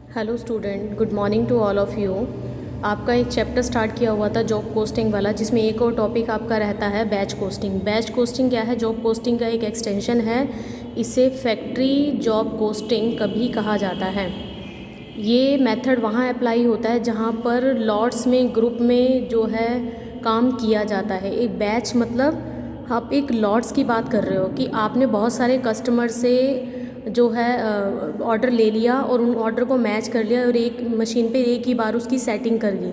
Hello student, good morning to all of you. आपका एक chapter start किया हुआ था जॉब पोस्टिंग वाला, जिसमें एक और टॉपिक आपका रहता है बैच पोस्टिंग। बैच पोस्टिंग क्या है? जॉब पोस्टिंग का एक एक्सटेंशन है। इसे फैक्ट्री जॉब पोस्टिंग कभी कहा जाता है। ये मेथड वहाँ अप्लाई होता है जहाँ पर लॉट्स में, ग्रुप में जो है काम किया जाता है। एक बैच मतलब आप एक लॉट्स की बात कर रहे हो कि आपने बहुत सारे कस्टमर से जो है ऑर्डर ले लिया और उन ऑर्डर को मैच कर लिया और एक मशीन पे एक ही बार उसकी सेटिंग कर ली।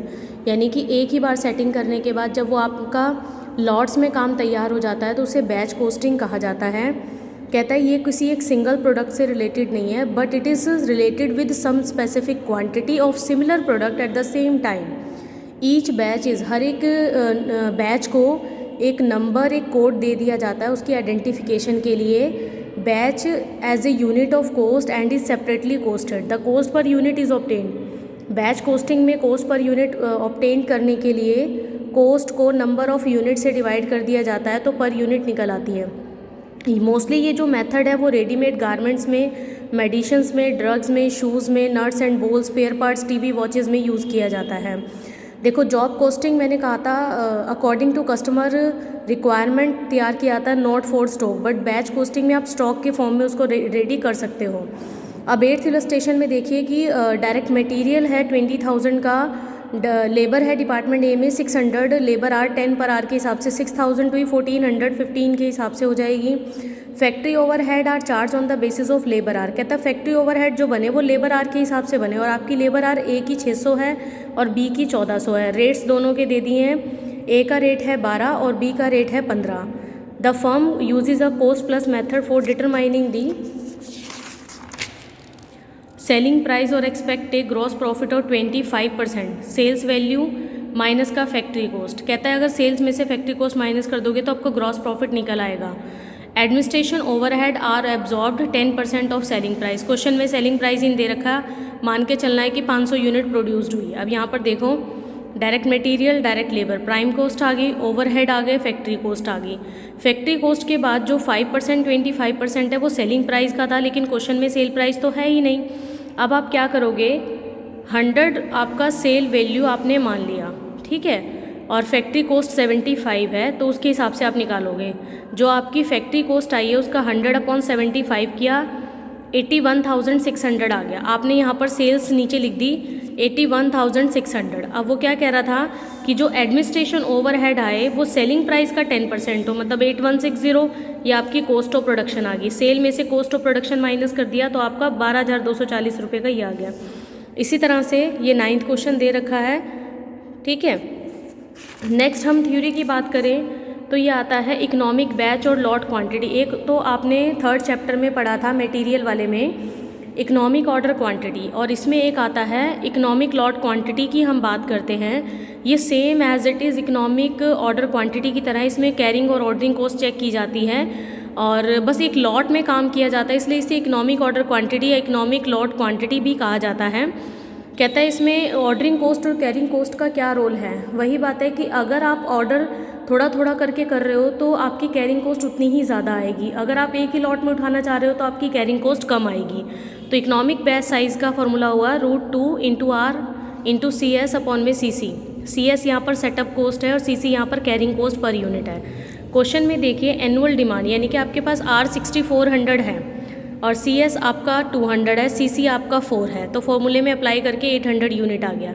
यानी कि एक ही बार सेटिंग करने के बाद जब वो आपका लॉट्स में काम तैयार हो जाता है तो उसे बैच पोस्टिंग कहा जाता है। कहता है ये किसी एक सिंगल प्रोडक्ट से रिलेटेड नहीं है, but it is related with some specific quantity of similar product at the same time. Each batch is, हर एक बैच को एक नंबर, एक कोड दे दिया जाता है उसकी आइडेंटिफिकेशन के लिए। Batch as a unit of cost and is separately costed. The cost per unit is obtained. Batch costing में कोस्ट पर यूनिट ऑब्टेन करने के लिए कोस्ट को नंबर ऑफ यूनिट से डिवाइड कर दिया जाता है तो पर यूनिट निकल आती है। मोस्टली ये जो मेथड है वो रेडीमेड गारमेंट्स में, मेडिसिन्स में, ड्रग्स में, शूज़ में, nuts and bolts, spare parts, TV watches में यूज़ किया जाता है। देखो, जॉब कोस्टिंग मैंने कहा था अकॉर्डिंग टू कस्टमर रिक्वायरमेंट तैयार किया था, not for stock. But batch costing में आप स्टॉक के फॉर्म में उसको रेडी कर सकते हो। अब 8th इलस्ट्रेशन में देखिए कि डायरेक्ट मटेरियल है 20,000 का, लेबर है डिपार्टमेंट ए में 600, लेबर आर 10 पर आर के हिसाब से 6,000 टू 1,415 के हिसाब से हो जाएगी। Factory overhead are charge on the basis of labour are. कहता है फैक्ट्री ओवरहेड जो बने वो लेबर आर के हिसाब से बने, और आपकी लेबर आर ए की 600 है और बी की 1400 है। रेट्स दोनों के दे दिए हैं, ए का रेट है 12 और बी का रेट है 15। The firm uses a cost plus method for determining the selling price और एक्सपेक्ट ए ग्रॉस प्रॉफिट और 25% सेल्स वैल्यू माइनस का फैक्ट्री कॉस्ट। कहता है अगर सेल्स में से फैक्ट्री कॉस्ट माइनस कर दोगे तो आपको ग्रॉस प्रॉफिट निकल आएगा। Administration overhead are absorbed 10% of selling price. Question में सेलिंग प्राइस इन दे रखा, मान के चलना है कि 500 यूनिट प्रोड्यूस्ड हुई। अब यहाँ पर देखो, direct material, direct labour, prime cost आ गई, ओवरहेड आ गए, फैक्ट्री कॉस्ट आ गई। फैक्ट्री कॉस्ट के बाद जो 5% 25% है वो सेलिंग प्राइस का था, लेकिन क्वेश्चन में सेल प्राइस तो है ही नहीं। अब आप क्या करोगे, 100 आपका सेल वैल्यू आपने मान लिया, ठीक है, और फैक्ट्री कॉस्ट 75 है तो उसके हिसाब से आप निकालोगे। जो आपकी फैक्ट्री कॉस्ट आई है उसका 100/75 किया, 81,600 आ गया। आपने यहाँ पर सेल्स नीचे लिख दी 81,600। अब वो क्या कह रहा था कि जो एडमिनिस्ट्रेशन ओवरहेड आए वो सेलिंग प्राइस का 10% हो, मतलब 8160, ये आपकी कॉस्ट ऑफ प्रोडक्शन आ गई। सेल में से कॉस्ट ऑफ प्रोडक्शन माइनस कर दिया तो आपका 12,240 रुपये का ये आ गया। इसी तरह से ये 9th क्वेश्चन दे रखा है, ठीक है। नेक्स्ट हम थ्योरी की बात करें तो ये आता है इकोनॉमिक बैच और लॉट क्वांटिटी। एक तो आपने 3rd चैप्टर में पढ़ा था मटेरियल वाले में इकोनॉमिक ऑर्डर क्वांटिटी, और इसमें एक आता है इकोनॉमिक लॉट क्वांटिटी की हम बात करते हैं। ये same as it is economic order quantity की तरह इसमें कैरिंग और ऑर्डरिंग कॉस्ट चेक की जाती है और बस एक लॉट में काम किया जाता है, इसलिए इसे इकोनॉमिक ऑर्डर क्वांटिटी या इकोनॉमिक लॉट क्वांटिटी भी कहा जाता है। कहता है इसमें ऑर्डरिंग कॉस्ट और कैरिंग कॉस्ट का क्या रोल है। वही बात है कि अगर आप ऑर्डर थोड़ा थोड़ा करके कर रहे हो तो आपकी कैरिंग कॉस्ट उतनी ही ज़्यादा आएगी। अगर आप एक ही लॉट में उठाना चाह रहे हो तो आपकी कैरिंग कॉस्ट कम आएगी। तो इकोनॉमिक बैच साइज़ का फॉर्मूला हुआ √2 × R × CS/CC। CS यहाँ पर सेटअप कॉस्ट है और CC यहाँ पर कैरिंग कॉस्ट पर यूनिट है। क्वेश्चन में देखिए एनुअल डिमांड, यानी कि आपके पास R 6400 है और CS आपका 200 है, CC आपका 4 है, तो फॉर्मूले में अप्लाई करके 800 यूनिट आ गया।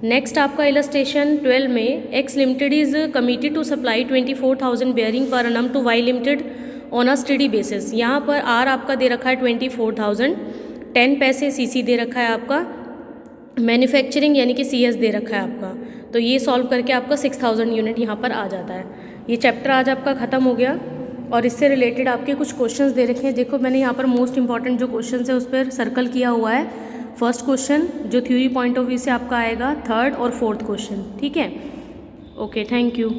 नेक्स्ट आपका इलस्ट्रेशन 12 में X limited is committed to supply 24,000 bearing पर annum to Y limited on a study basis. यहाँ पर R आपका दे रखा है 24,000, 10 पैसे CC दे रखा है आपका, मैन्युफैक्चरिंग यानी कि CS दे रखा है आपका। तो ये सॉल्व करके आपका 6,000 यूनिट यहाँ पर आ जाता है। ये चैप्टर आज आपका ख़त्म हो गया और इससे रिलेटेड आपके कुछ क्वेश्चंस दे रखे हैं। देखो मैंने यहाँ पर मोस्ट इंपॉर्टेंट जो क्वेश्चंस है उस पर सर्कल किया हुआ है। फर्स्ट क्वेश्चन जो थ्योरी पॉइंट ऑफ व्यू से आपका आएगा, 3rd और 4th क्वेश्चन, ठीक है। Okay, thank you.